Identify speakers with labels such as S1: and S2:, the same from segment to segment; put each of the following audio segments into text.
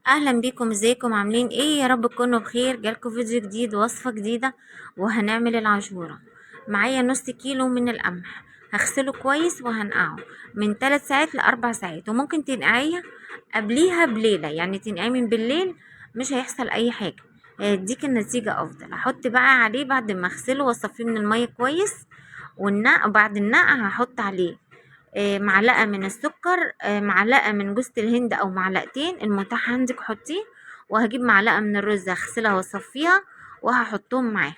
S1: اهلا بيكم، ازيكم؟ عاملين ايه؟ يا رب تكونوا بخير. جالكم فيديو جديد، وصفة جديدة، وهنعمل العجورة. معايا نص كيلو من القمح، هغسله كويس وهنقعه من 3 ساعات ل4 ساعات، وممكن تنقعيه قبليها بليلة، يعني تنقعيه من بالليل، مش هيحصل اي حاجة، هيديك النتيجة افضل. هحط بقى عليه بعد ما اغسله واصفيه من المية كويس والنقع، وبعد النقع هحط عليه معلقة من السكر، معلقة من جوز الهند أو معلقتين، المتاح عندك حطيه. وهجيب معلقة من الرز، هغسلها واصفيها وهحطهم معاها.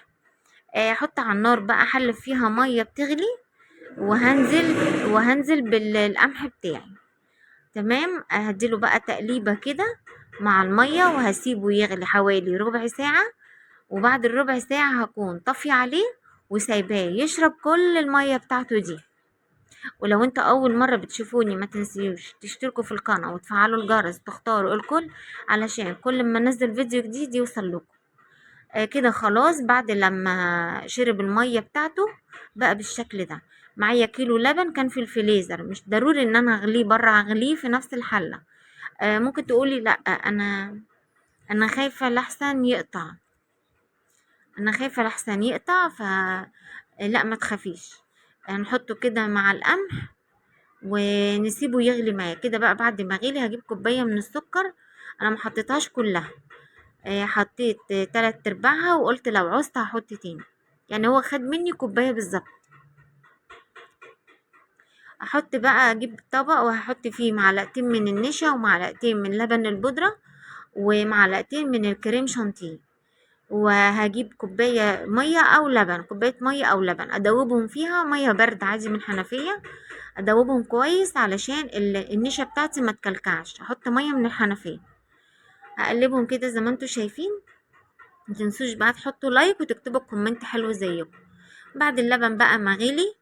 S1: احط على النار بقى حلة فيها مية بتغلي، وهنزل بالقمح بتاعي. تمام، هديله بقى تقليبة كده مع المية، وهسيبه يغلي حوالي ربع ساعة. وبعد الربع ساعة هكون طفي عليه وسايباه يشرب كل المية بتاعته دي. ولو انت اول مرة بتشوفوني، ما تنسيوش تشتركوا في القناة وتفعلوا الجرس، تختاروا الكل علشان كل ما انزل فيديو جديد يوصل لكم. كده خلاص، بعد لما شرب المية بتاعته بقى بالشكل ده. معايا كيلو لبن كان في الفريزر، مش ضروري ان انا اغليه بره، اغليه في نفس الحلة. ممكن تقولي لا، انا خايفة لحسن يقطع، ف لا، ما تخافيش. هنحطه كده مع القمح ونسيبه يغلي معاه كده. بقى بعد ما غلي هجيب كوباية من السكر، انا ما حطيتهاش كلها، حطيت 3/4، وقلت لو عوزت هحط تاني، يعني هو خد مني كوباية بالظبط. احط بقى، اجيب طبق وهحط فيه معلقتين من النشا ومعلقتين من لبن البودرة ومعلقتين من الكريم شانتيه. وهجيب كوباية مية او لبن، كوباية مية او لبن، ادوبهم فيها مية برد عادي من حنفية، ادوبهم كويس علشان النشا بتاعتي ما تكلكعش. احط ميه من الحنفيه، هقلبهم كده زي ما انتوا شايفين. متنسوش بقى تحطوا لايك وتكتبوا كومنت حلو زيكم. بعد اللبن بقى ما غلي،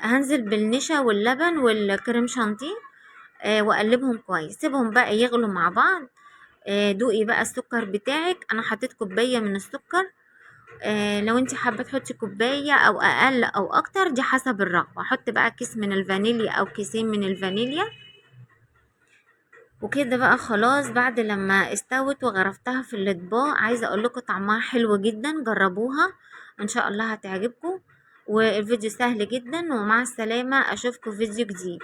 S1: هنزل بالنشا واللبن والكريم شانتيه، واقلبهم كويس، سيبهم بقى يغلوا مع بعض. دوقي بقى السكر بتاعك، انا حطيت كوبايه من السكر. لو انت حابه تحطي كوبايه او اقل او اكتر، دي حسب الرغبه. احط بقى كيس من الفانيليا او كيسين من الفانيليا. وكده بقى خلاص، بعد لما استوت وغرفتها في الاطباق، عايزه اقول لكم طعمها حلو جدا، جربوها ان شاء الله هتعجبكم. والفيديو سهل جدا، ومع السلامه، اشوفكم في فيديو جديد.